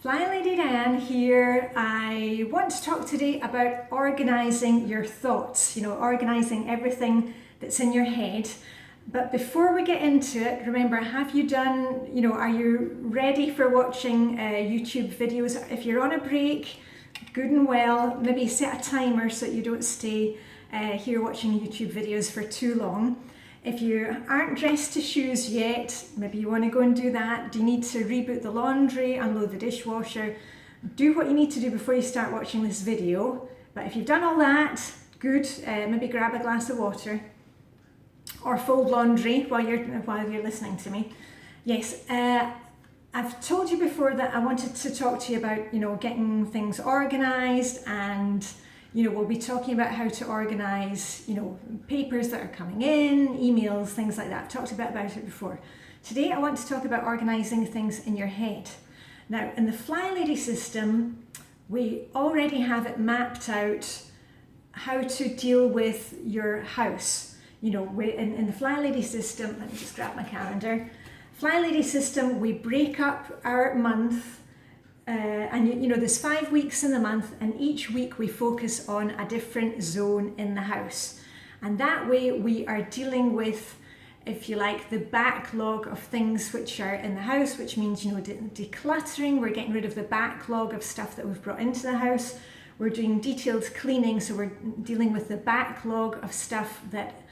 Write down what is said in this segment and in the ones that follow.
Flylady Diane here. I want to talk today about organising your thoughts, organising everything that's in your head. But before we get into it, remember, have you done, are you ready for watching YouTube videos? If you're on a break, good and well, maybe set a timer so that you don't stay here watching YouTube videos for too long. If you aren't dressed to shoes yet, maybe you want to go and do that. Do you need to reboot the laundry, unload the dishwasher? Do what you need to do before you start watching this video. But if you've done all that, good, maybe grab a glass of water or fold laundry while you're listening to me. Yes, I've told you before that I wanted to talk to you about, getting things organized, and we'll be talking about how to organize, papers that are coming in, emails, things like that. I've talked a bit about it before. Today I want to talk about organizing things in your head. Now, in the Flylady system, we already have it mapped out how to deal with your house. In the Flylady system, let me just grab my calendar. Flylady system, we break up our month. And there's 5 weeks in the month, and each week we focus on a different zone in the house. And that way we are dealing with, if you like, the backlog of things which are in the house, which means, decluttering. We're getting rid of the backlog of stuff that we've brought into the house. We're doing detailed cleaning, so we're dealing with the backlog of stuff that,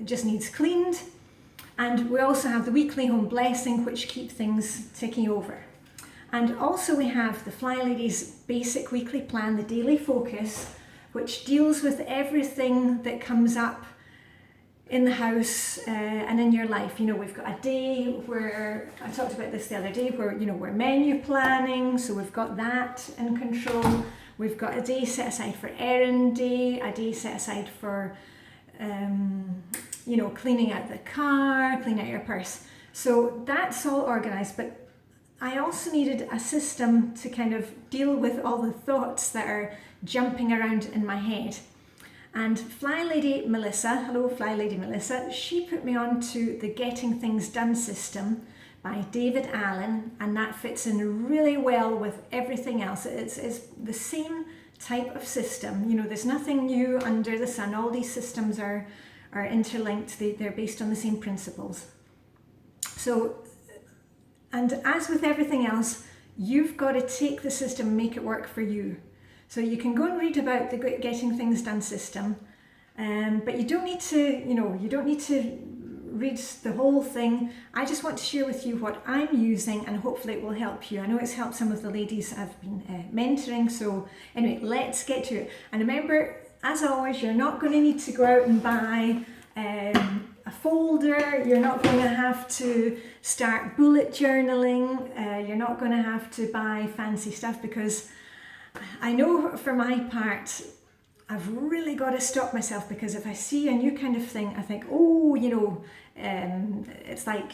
just needs cleaned. And we also have the weekly home blessing, which keep things ticking over. And also we have the Flylady's basic weekly plan, the daily focus, which deals with everything that comes up in the house and in your life. We've got a day where, I talked about this the other day, where, we're menu planning, so we've got that in control. We've got a day set aside for errand day, a day set aside for cleaning out the car, cleaning out your purse. So that's all organized, but I also needed a system to kind of deal with all the thoughts that are jumping around in my head. And Flylady Melissa, hello Flylady Melissa, she put me on to the Getting Things Done system by David Allen, and that fits in really well with everything else. It's the same type of system. There's nothing new under the sun. All these systems are interlinked. They're based on the same principles. So, and as with everything else, you've got to take the system and make it work for you. So you can go and read about the Getting Things Done system, but you don't need to read the whole thing. I just want to share with you what I'm using, and hopefully it will help you. I know it's helped some of the ladies I've been mentoring. So anyway, let's get to it. And remember, as always, you're not going to need to go out and buy a folder. You're not going to have to start bullet journaling. You're not going to have to buy fancy stuff, because I know for my part, I've really got to stop myself, because if I see a new kind of thing, I think, it's like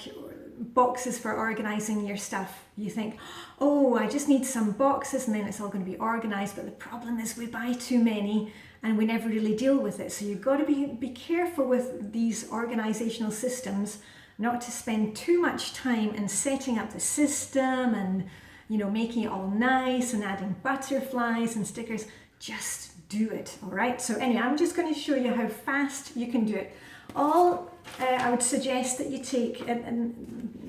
boxes for organizing your stuff. You think, I just need some boxes and then it's all going to be organized. But the problem is we buy too many and we never really deal with it. So you've got to be careful with these organizational systems, not to spend too much time in setting up the system and, making it all nice and adding butterflies and stickers. Just do it, all right? So anyway, I'm just going to show you how fast you can do it. I would suggest that you take, and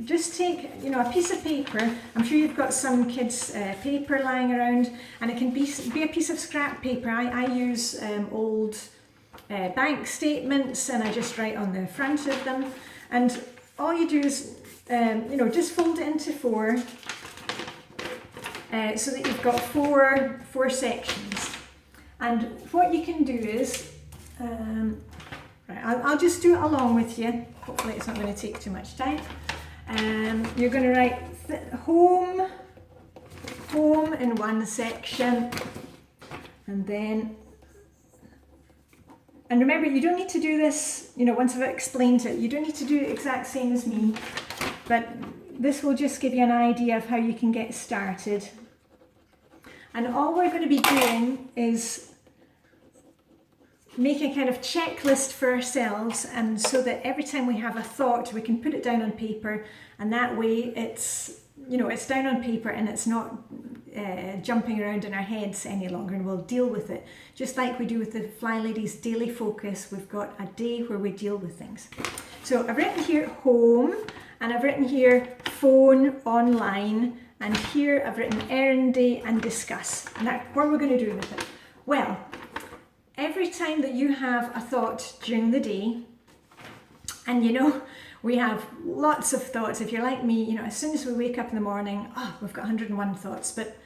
just take, a piece of paper. I'm sure you've got some kids' paper lying around, and it can be a piece of scrap paper. I use old bank statements, and I just write on the front of them. And all you do is, just fold it into four, so that you've got four sections. And what you can do is, I'll just do it along with you. Hopefully it's not going to take too much time. You're going to write home in one section, and remember, you don't need to do this, once I've explained it, you don't need to do the exact same as me, but this will just give you an idea of how you can get started. And all we're going to be doing is make a kind of checklist for ourselves, and so that every time we have a thought, we can put it down on paper, and that way it's it's down on paper and it's not jumping around in our heads any longer, and we'll deal with it. Just like we do with the Flyladies Daily Focus, we've got a day where we deal with things. So I've written here home, and I've written here phone, online, and here I've written errand day and discuss. And what are we going to do with it? Well, every time that you have a thought during the day, and we have lots of thoughts. If you're like me, as soon as we wake up in the morning, we've got 101 thoughts. But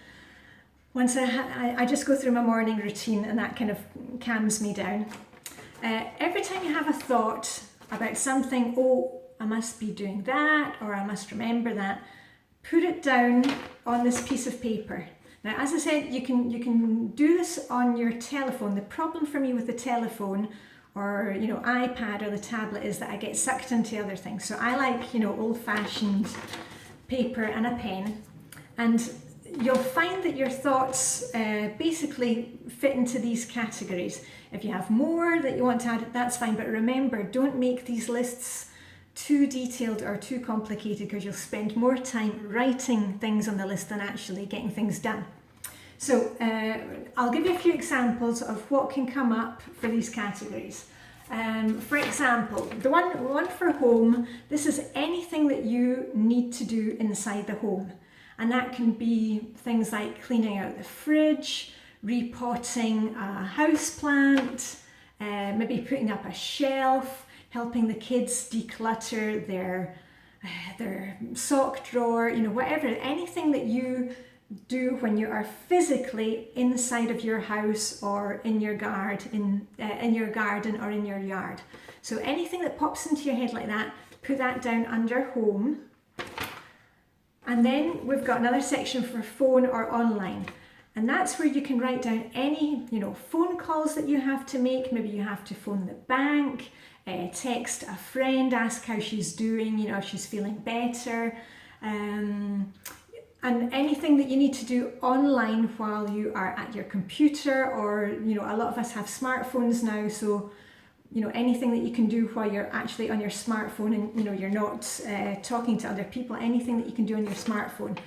once I just go through my morning routine, and that kind of calms me down. Every time you have a thought about something, I must be doing that, or I must remember that, put it down on this piece of paper. Now, as I said, you can do this on your telephone. The problem for me with the telephone or iPad or the tablet is that I get sucked into other things. So I like old-fashioned paper and a pen, and you'll find that your thoughts basically fit into these categories. If you have more that you want to add, that's fine, but remember, don't make these lists too detailed or too complicated, because you'll spend more time writing things on the list than actually getting things done. So I'll give you a few examples of what can come up for these categories. For example, the one for home, this is anything that you need to do inside the home. And that can be things like cleaning out the fridge, repotting a houseplant, maybe putting up a shelf, helping the kids declutter their sock drawer, whatever, anything that you do when you are physically inside of your house or in your garden or in your yard. So anything that pops into your head like that, put that down under home. And then we've got another section for phone or online. And that's where you can write down any, phone calls that you have to make. Maybe you have to phone the bank, text a friend, ask how she's doing, if she's feeling better. And anything that you need to do online while you are at your computer, or, a lot of us have smartphones now, so, anything that you can do while you're actually on your smartphone and, you're not talking to other people, anything that you can do on your smartphone.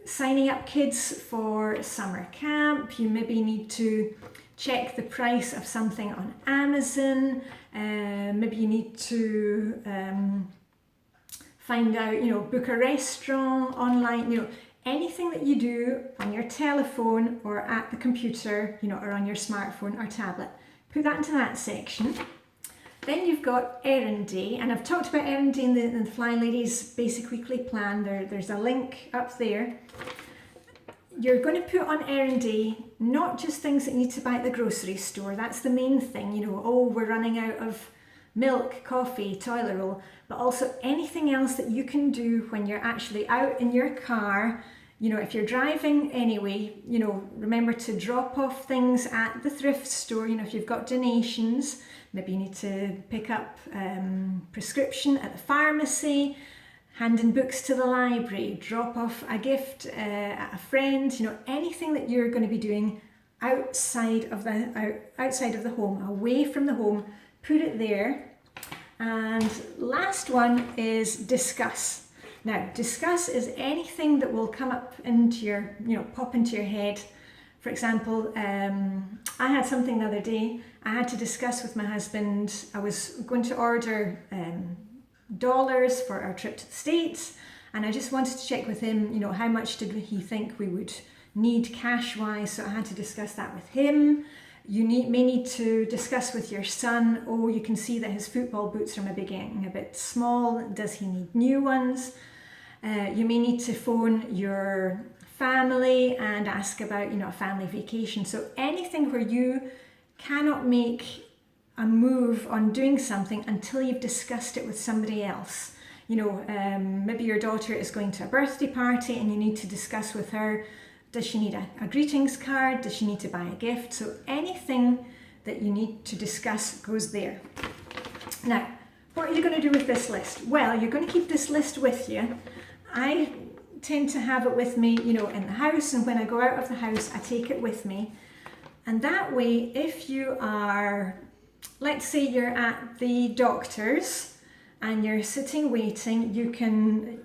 Signing up kids for summer camp, you maybe need to check the price of something on Amazon, maybe you need to find out, book a restaurant online, anything that you do on your telephone or at the computer, or on your smartphone or tablet. Put that into that section. Then you've got errand day, and I've talked about errand day in the Flyladies Basic Weekly Plan. There's a link up there. You're going to put on errand day not just things that you need to buy at the grocery store. That's the main thing, we're running out of milk, coffee, toilet roll, but also anything else that you can do when you're actually out in your car. If you're driving anyway, remember to drop off things at the thrift store. If you've got donations, maybe you need to pick up prescription at the pharmacy, hand in books to the library, drop off a gift at a friend, anything that you're going to be doing outside of the home, away from the home, put it there. And last one is discuss. Now, discuss is anything that will come up into your, pop into your head. For example, I had something the other day. I had to discuss with my husband. I was going to order dollars for our trip to the States, and I just wanted to check with him, how much did he think we would need cash-wise. So I had to discuss that with him. You may need to discuss with your son. You can see that his football boots are maybe getting a bit small. Does he need new ones? You may need to phone your family and ask about, a family vacation. So anything where you cannot make a move on doing something until you've discussed it with somebody else. Maybe your daughter is going to a birthday party and you need to discuss with her, does she need a greetings card? Does she need to buy a gift? So anything that you need to discuss goes there. Now, what are you going to do with this list? Well, you're going to keep this list with you. I tend to have it with me, in the house, and when I go out of the house, I take it with me. And that way, if you are, let's say you're at the doctor's and you're sitting waiting, you can,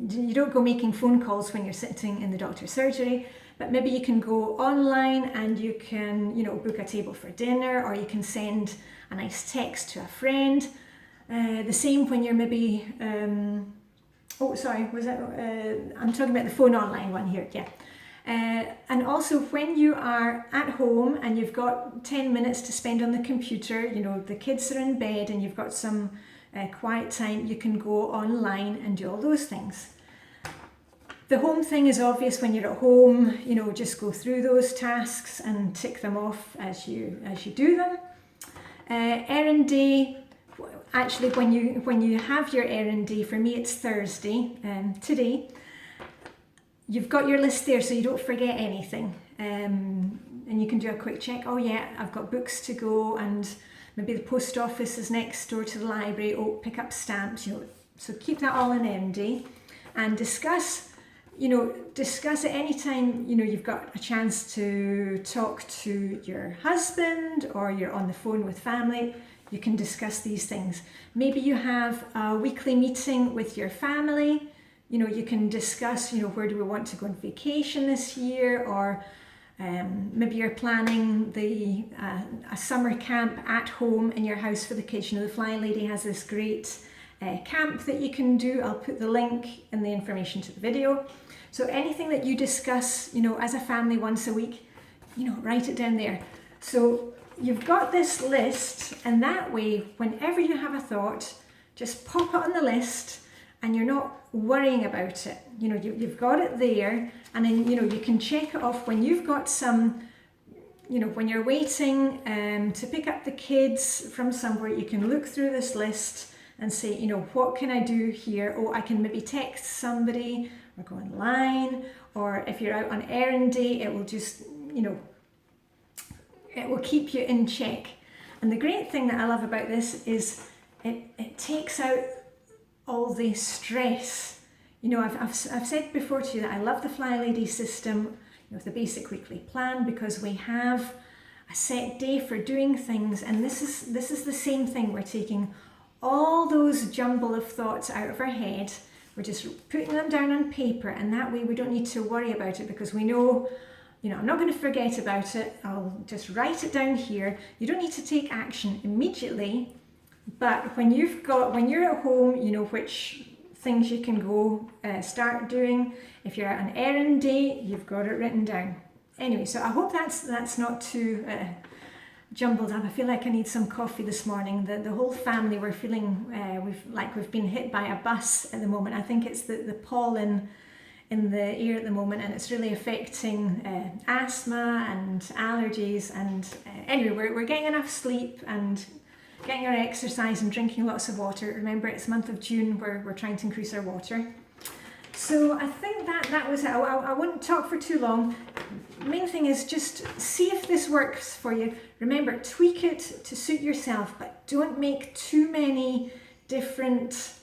you don't go making phone calls when you're sitting in the doctor's surgery, but maybe you can go online and you can, you know, book a table for dinner, or you can send a nice text to a friend. The same when you're maybe, oh sorry, was that, I'm talking about the phone online one here, yeah. And also when you are at home and you've got 10 minutes to spend on the computer, you know, the kids are in bed and you've got some quiet time, you can go online and do all those things. The home thing is obvious. When you're at home, you know, just go through those tasks and tick them off as you do them. Errand day, actually when you have your errand day, for me it's Thursday, today, you've got your list there so you don't forget anything, and you can do a quick check. Oh yeah, I've got books to go, and maybe the post office is next door to the library. Oh, pick up stamps, you know. So keep that all in MD, and discuss at any time, you know, you've got a chance to talk to your husband or you're on the phone with family. You can discuss these things. Maybe you have a weekly meeting with your family. You know, you can discuss, you know, where do we want to go on vacation this year, or maybe you're planning a summer camp at home in your house for the kids. You know, the Flylady has this great camp that you can do. I'll put the link in the information to the video. So anything that you discuss, you know, as a family once a week, you know, write it down there. So you've got this list, and that way, whenever you have a thought, just pop it on the list and you're not worrying about it. You know, you've got it there, and then, you know, you can check it off when you've got some, you know, when you're waiting to pick up the kids from somewhere. You can look through this list and say, you know, what can I do here? Oh, I can maybe text somebody or go online, or if you're out on errand day, it will just, you know, it will keep you in check. And the great thing that I love about this is it takes out all the stress. You know, I've said before to you that I love the Flylady system, you know, with the basic weekly plan, because we have a set day for doing things, and this is the same thing. We're taking all those jumble of thoughts out of our head. We're just putting them down on paper, and that way we don't need to worry about it, because we know, you know, I'm not going to forget about it. I'll just write it down here. You don't need to take action immediately, but when you're at home, you know which things you can go start doing. If you're at an errand day, you've got it written down. Anyway, so I hope that's not too jumbled up. I feel like I need some coffee this morning. The whole family, we're feeling we've been hit by a bus at the moment. I think it's the pollen in the air at the moment, and it's really affecting asthma and allergies. And anyway, we're getting enough sleep and getting our exercise and drinking lots of water. Remember, it's month of June where we're trying to increase our water. So I think that was it. I wouldn't talk for too long. Main thing is just see if this works for you. Remember, tweak it to suit yourself, but don't make too many different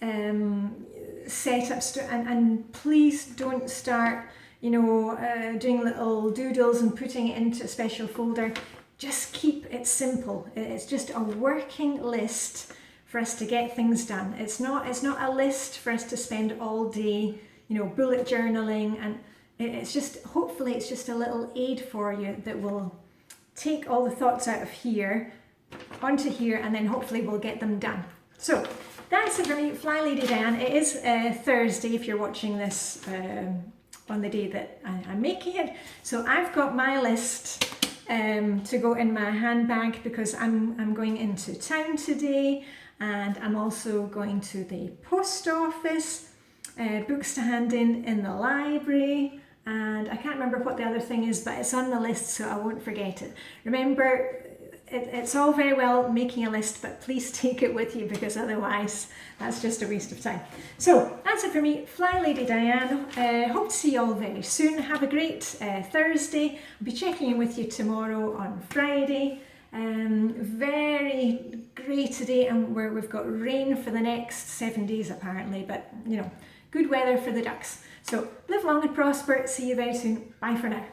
setups, and please don't start, you know, doing little doodles and putting it into a special folder. Just keep it simple. It's just a working list for us to get things done. It's not a list for us to spend all day, you know, bullet journaling, and it's just, hopefully it's just a little aid for you that will take all the thoughts out of here onto here, and then hopefully we'll get them done. So that's it for me, Flylady Diane. It is Thursday if you're watching this on the day that I'm making it. So I've got my list to go in my handbag, because I'm going into town today, and I'm also going to the post office, books to hand in the library, and I can't remember what the other thing is, but it's on the list so I won't forget it. Remember, it's all very well making a list, but please take it with you, because otherwise that's just a waste of time. So that's it for me, Flylady Diane. Hope to see you all very soon. Have a great Thursday. I'll be checking in with you tomorrow on Friday. Very great today, and we've got rain for the next 7 days apparently, but you know, good weather for the ducks. So live long and prosper. See you very soon. Bye for now.